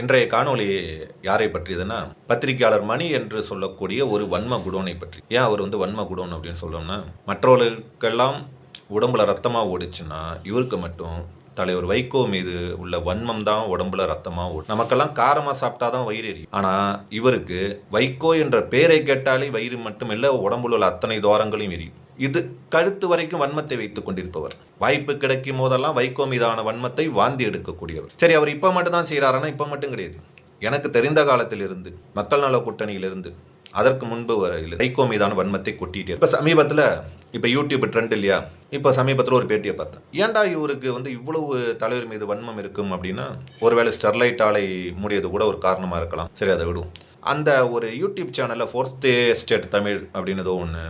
இன்றைய காணொளி யாரை பற்றியதுன்னா, பத்திரிகையாளர் மணி என்று சொல்லக்கூடிய ஒரு வன்ம குடோனை பற்றி. ஏன் அவர் வன்ம குடோன் அப்படின்னு சொல்றோம்னா, மற்றவர்களுக்கெல்லாம் உடம்புல ரத்தமா ஓடுச்சுன்னா, இவருக்கு மட்டும் தலைவர் வைகோ மீது உள்ள வன்மம் தான் உடம்புல ரத்தமா ஓடும். நமக்கெல்லாம் காரமா சாப்பிட்டா தான் வயிறு எரியும். ஆனா இவருக்கு வைகோ என்ற பெயரை கேட்டாலே வயிறு மட்டுமில்ல, உடம்புல உள்ள அத்தனை துவாரங்களையும் எரியும். இது கழுத்து வரைக்கும் வன்மத்தை வைத்துக் கொண்டிருப்பவர். வாய்ப்பு கிடைக்கும் போதெல்லாம் வைகோ மீதான வன்மத்தை வாந்தி எடுக்கக்கூடியவர். சரி, அவர் இப்ப மட்டும் தான் செய்யறாருன்னா இப்ப மட்டும் கிடையாது. எனக்கு தெரிந்த காலத்திலிருந்து, மக்கள் நல கூட்டணியிலிருந்து, அதற்கு முன்பு வரையில் வைகோ மீதான வன்மத்தை கொட்டிட்டே. இப்ப சமீபத்தில் இப்ப யூடியூப் ட்ரெண்ட் இல்லையா, இப்ப சமீபத்தில் ஒரு பேட்டியை பார்த்தேன். ஏன்டா இவருக்கு இவ்வளவு தலைவர் மீது வன்மம் இருக்கும் அப்படின்னா, ஒருவேளை ஸ்டெர்லைட் ஆலை மூடியது கூட ஒரு காரணமா இருக்கலாம். சரி, அதை விடுவோம். அந்த ஒரு யூடியூப் சேனல்ல ஃபோர்த் ஸ்டேட் தமிழ் அப்படின்னு ஒன்று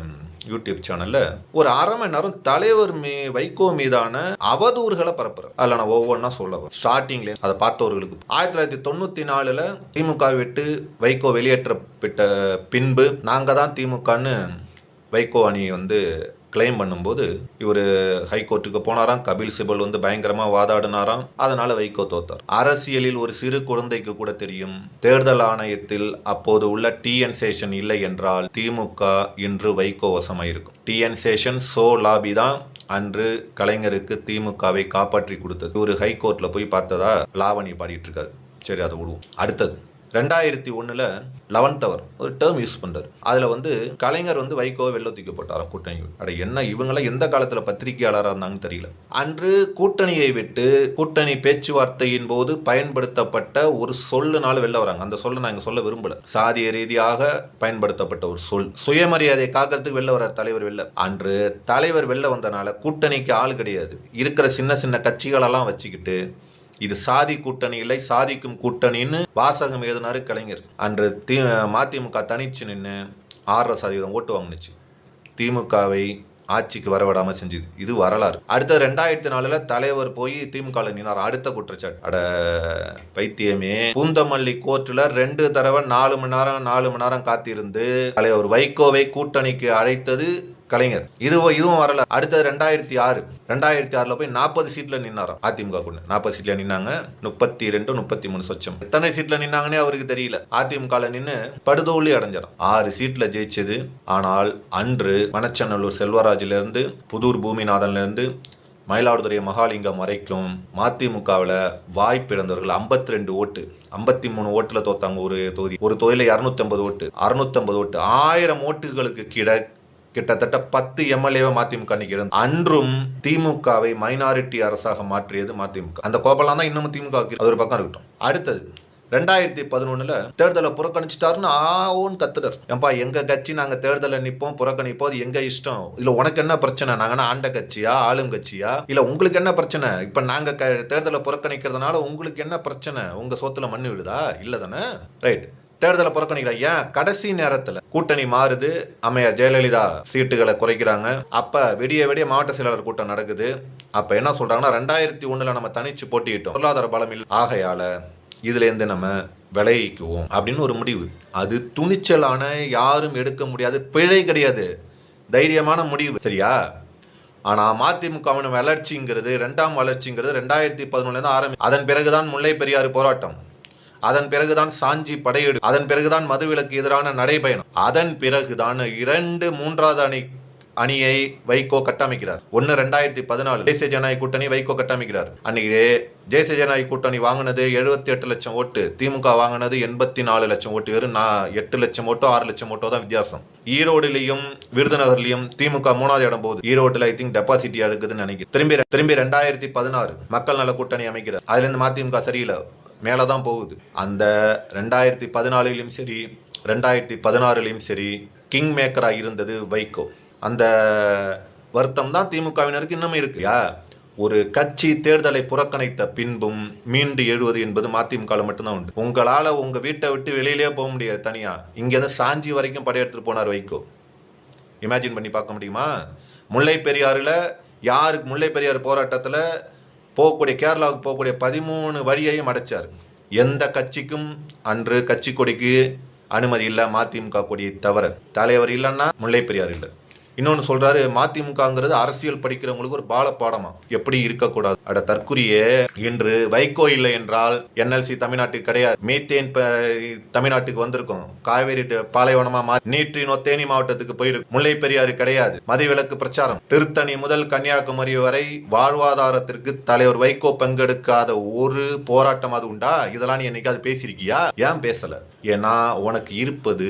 யூடியூப் சேனல்ல ஒரு அரை மணி நேரம் தலைவர் வைகோ மீதான அவதூறுகளை பரப்புறாரு. அதில் நான் ஒவ்வொன்றா சொல்லுவேன். ஸ்டார்டிங்ல அதை பார்த்தவர்களுக்கு 1994 திமுக விட்டு வைகோ வெளியேற்றப்பட்ட பின்பு நாங்க தான் திமுகன்னு வைகோ அணி கிளைம் பண்ணும்போது இவர் ஹைகோர்ட்டுக்கு போனாராம். கபில் சிபல் பயங்கரமா வாதாடினாராம். அதனால வைகோ தோத்தார். அரசியலில் ஒரு சிறு குழந்தைக்கு கூட தெரியும், தேர்தல் ஆணையத்தில் அப்போது உள்ள டிஎன் சேஷன் இல்லை என்றால் திமுக இன்று வைகோ வசமாயிருக்கும். டிஎன் சேஷன் சோ லாபி தான் அன்று கலைஞருக்கு திமுகவை காப்பாற்றி கொடுத்தது. இவர் ஹைகோர்ட்ல போய் பார்த்ததா லாவணி பாடிட்டு இருக்காரு. சரி, அதை விடுவோம். அடுத்தது 2001 11th அவர் ஒரு டேர்ம் யூஸ் பண்றாரு. அதுல கலைஞர் வைகோவை வெள்ள தூக்கி போட்டாராம் கூட்டணி. அட என்ன, இவங்களாம் எந்த காலத்துல பத்திரிகையாளராக இருந்தாங்கன்னு தெரியல. அன்று கூட்டணியை விட்டு கூட்டணி பேச்சுவார்த்தையின் போது பயன்படுத்தப்பட்ட ஒரு சொல்லுனால வெளில வராங்க. அந்த சொல்ல நான் இங்க சொல்ல விரும்பல. சாதிய ரீதியாக பயன்படுத்தப்பட்ட ஒரு சொல். சுயமரியாதை காக்கிறதுக்கு வெளில வர தலைவர் வெளில. அன்று தலைவர் வெளில வந்தனால கூட்டணிக்கு ஆள் கிடையாது. இருக்கிற சின்ன சின்ன கட்சிகளெல்லாம் வச்சுக்கிட்டு இது சாதி கூட்டணி இல்லை, சாதிக்கும் கூட்டணின்னு வாசகம் எழுதினாரு கலைஞர். அன்று மதிமுக தனிச்சு நின்று 6% ஓட்டு வாங்கினுச்சு. திமுகவை ஆட்சிக்கு வரவிடாம செஞ்சது. இது வரலாறு. அடுத்த 2004 தலைவர் போய் திமுக நின்னார். அடுத்த குற்றச்சாட்டு. அட பைத்தியமே, பூந்தமல்லி கோர்ட்ல 2 தடவை 4 மணி நேரம் காத்திருந்து தலைவர் வைகோவை கூட்டணிக்கு அழைத்தது கலைஞர். இதுவும் வரல. அடுத்தது 2006 போய் 40 சீட்ல நின்னாராம். அதிமுக கூட 40 சீட்ல நின்னாங்க. 32 33 சொச்சம். எத்தனை சீட்ல நின்னாங்கன்னே அவருக்கு தெரியல. அதிமுக நின்று படுதோல்வி அடைஞ்சாராம். 6 சீட்ல ஜெயிச்சது. ஆனால் அன்று மணச்சநல்லூர் செல்வராஜில இருந்து, புதூர் பூமிநாதன்ல இருந்து, மயிலாடுதுறை மகாலிங்கம் வரைக்கும் மதிமுகவில் வாய்ப்பிழந்தவர்கள் 52 ஓட்டு, 53 ஓட்டுல தோத்தாங்க. ஒரு தொகுதியில 250 ஓட்டு, 650 ஓட்டு, 1000 ஓட்டுகளுக்கு கிட்டத்தட்ட 10 எம்எல்ஏவை மதிமுக நிற்கிறது. அன்றும் திமுகவை மைனாரிட்டி அரசாக மாற்றியது மதிமுக. அந்த கோபலாம் தான் இன்னமும் திமுக. அது ஒரு பக்கம் இருக்கட்டும். அடுத்தது 2011 தேர்தலை புறக்கணிச்சிட்டாருன்னு ஆவோன்னு கத்துறாரு. ஏன்பா, எங்க கட்சி நாங்க தேர்தலை நிற்போம், புறக்கணிப்போம், அது எங்க இஷ்டம். இதுல உனக்கு என்ன பிரச்சனை? நாங்கன்னா ஆண்ட கட்சியா, ஆளும் கட்சியா? இல்ல உங்களுக்கு என்ன பிரச்சனை? இப்ப நாங்க தேர்தலை புறக்கணிக்கிறதுனால உங்களுக்கு என்ன பிரச்சனை? உங்க சொத்துல மண்ணு விழுதா? இல்ல தானே? ரைட். தேர்தலை புறக்கணிக்கிறாங்க. ஏன்? கடைசி நேரத்தில் கூட்டணி மாறுது. அம்மையார் ஜெயலலிதா சீட்டுகளை குறைக்கிறாங்க. அப்ப விடிய மாவட்ட செயலாளர் கூட்டம் நடக்குது. அப்ப என்ன சொல்றாங்கன்னா, 2001 நம்ம தனிச்சு போட்டியிட்டோம், பொருளாதார பலம் இல்லை, ஆகையால இதுல இருந்து நம்ம விளைவிக்குவோம் அப்படின்னு ஒரு முடிவு. அது துணிச்சலான, யாரும் எடுக்க முடியாது, பிழை கிடையாது, தைரியமான முடிவு. சரியா? ஆனா மதிமுகவின் வளர்ச்சிங்கிறது, 2ஆம் வளர்ச்சிங்கிறது 2011 ஆரம்பி. அதன் பிறகுதான் முல்லை பெரியாறு போராட்டம், அதன் பிறகுதான் சாஞ்சி படையெடு, அதன் பிறகுதான் மதுவிலக்கு எதிரான நடைபயணம், அதன் பிறகுதான் 3வது அணியை வைகோ கட்டமைக்கிறார். 2014 தேசிய ஜனநாயக கூட்டணி வைகோ கட்டமைக்கிறார். அன்னைக்கு தேசிய ஜனநாயக கூட்டணி வாங்கினது 78 லட்சம் ஓட்டு, திமுக வாங்கினது 84 லட்சம் ஓட்டு. வெறும் 8 லட்சம் ஓட்டோ 6 லட்சம் ஓட்டோ தான் வித்தியாசம். ஈரோடுலையும் விருதுநகர்லையும் திமுக 3வது இடம் போகுது. ஈரோடுல ஐ திங்க் டெபாசிட்டி எடுக்குதுன்னு நினைக்கிறேன். திரும்பி 2016 மக்கள் நல கூட்டணி அமைக்கிறார். அதுல இருந்து மதிமுக சரியில்லை, மேலதான் போகுது. அந்த 2014 சரி, 2016 சரி, கிங் மேக்கரா இருந்தது வைகோ. அந்த வருத்தம் தான் திமுகவினருக்கு இன்னும் இருக்கு. ஒரு கட்சி தேர்தலை புறக்கணித்த பின்பும் மீண்டு எழுவது என்பது மதிமுக மட்டும்தான் உண்டு. உங்களால உங்க வீட்டை விட்டு வெளியிலே போக முடியாது. தனியா இங்க சாஞ்சி வரைக்கும் படையெடுத்துட்டு போனார் வைகோ. இமேஜின் பண்ணி பார்க்க முடியுமா? முல்லை பெரியாறு போராட்டத்துல போகக்கூடிய, கேரளாவுக்கு போகக்கூடிய 13 வழியையும் அடைச்சார். எந்த கட்சிக்கும் அன்று கட்சி கொடிக்கு அனுமதி இல்லை, மதிமுக கொடியை தவிர. தலைவர் இல்லைன்னா முல்லை பெரியார் இல்லை. இன்னொன்னு சொல்றாரு, மதிமுகங்கிறது அரசியல் படிக்கிறவங்களுக்கு ஒரு பாடமா எப்படி இருக்கக்கூடாது. அட தற்குறியே, இன்று வைகோ இல்லை என்றால் NLC தமிழ்நாட்டுக்கு கிடையாது. மீத்தேன் தமிழ்நாட்டுக்கு வந்திருக்கும். காவேரி பாலைவனமா மாறி நேற்று தேனி மாவட்டத்துக்கு போயிருக்கு. முல்லை பெரியாறு கிடையாது. மதிவிலக்கு பிரச்சாரம் திருத்தணி முதல் கன்னியாகுமரி வரை வாழ்வாதாரத்திற்கு தலைவர் வைகோ பங்கெடுக்காத ஒரு போராட்டம் அது உண்டா? இதெல்லாம் நீ என்னைக்காவது பேசியிருக்கியா? ஏன் பேசல? ஏன்னா உனக்கு இருப்பது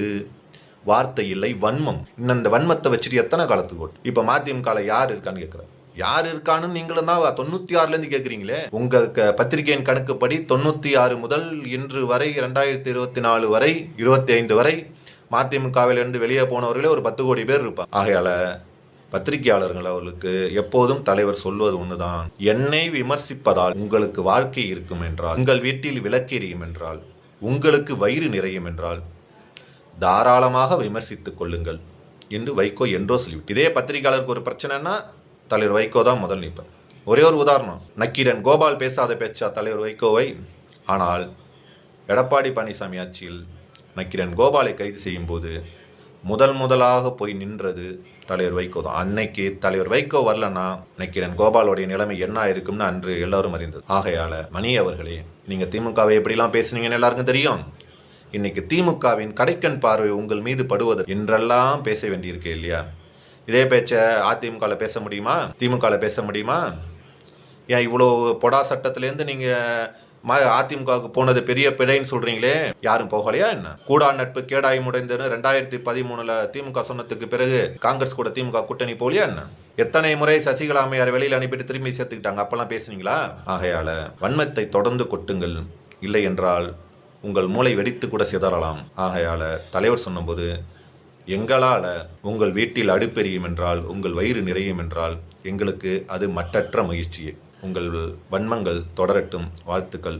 வார்த்தை இல்லை, வன்மம். இன்னும் இந்த வன்மத்தை வச்சுட்டு எத்தனை காலத்துக்கு இப்ப மதிமுக யார் இருக்கான்னு கேட்கிறேன். யார் இருக்கான்னு நீங்களும் தான் 96 கேட்குறீங்களே. உங்க பத்திரிகையின் கணக்குப்படி 96 முதல் இன்று வரை 2024 வரை 25 வரை மதிமுகவிலிருந்து வெளியே போனவர்களே ஒரு 10 கோடி பேர் இருப்பாங்க. ஆகையால பத்திரிகையாளர்கள் அவர்களுக்கு எப்போதும் தலைவர் சொல்வது ஒண்ணுதான், என்னை விமர்சிப்பதால் உங்களுக்கு வாழ்க்கை இருக்கும் என்றால், உங்கள் வீட்டில் விளக்கெரியும் என்றால், உங்களுக்கு வயிறு நிறையும் என்றால் தாராளமாக விமர்சித்துக் கொள்ளுங்கள் என்று வைகோ என்றோ சொல்லிவிட்டு. இதே பத்திரிகையாளருக்கு ஒரு பிரச்சனைனா தலைவர் வைகோ தான் முதல் நிற்பார். ஒரே ஒரு உதாரணம், நக்கீரன் கோபால் பேசாத பேச்சா தலைவர் வைகோவை. ஆனால் எடப்பாடி பழனிசாமி ஆட்சியில் நக்கீரன் கோபாலை கைது செய்யும் போது முதலாக போய் நின்றது தலைவர் வைகோ தான். அன்னைக்கு தலைவர் வைகோ வரலன்னா நக்கீரன் கோபாலுடைய நிலைமை என்ன இருக்கும்னு அன்று எல்லாரும் அறிந்தது. ஆகையால மணி அவர்களே, நீங்க திமுகவை எப்படிலாம் பேசுனீங்கன்னு எல்லாருக்கும் தெரியும். இன்னைக்கு திமுகவின் கடைக்கண் பார்வை உங்கள் மீது படுவது என்றெல்லாம் பேச வேண்டியிருக்கு இல்லையா? இதே பேச்ச அதிமுகவில் பேச முடியுமா? திமுகவில் பேச முடியுமா? ஏன் இவ்வளோ பொடா சட்டத்திலேருந்து நீங்க அதிமுகவுக்கு போனது பெரிய பிழைன்னு சொல்றீங்களே, யாரும் போகலையா என்ன? கூடா நட்பு கேடாய் முடைந்தன்னு 2013 திமுக சொன்னதுக்கு பிறகு காங்கிரஸ் கூட திமுக கூட்டணி போலியா என்ன? எத்தனை முறை சசிகலா அம்மையார் வெளியில் அனுப்பிட்டு திரும்பி சேர்த்துக்கிட்டாங்க, அப்பெல்லாம் பேசுனீங்களா? ஆகையால வன்மத்தை தொடர்ந்து கொட்டுங்கள், இல்லை என்றால் உங்கள் மூளை வெடித்து கூட சிதறலாம். ஆகையால தலைவர் சொன்னபோது, எங்களால் உங்கள் வீட்டில் அடுப்பெரியும் என்றால், உங்கள் வயிறு நிறையும் என்றால் எங்களுக்கு அது மட்டற்ற மகிழ்ச்சியே. உங்கள் வன்மங்கள் தொடரட்டும். வாழ்த்துக்கள்.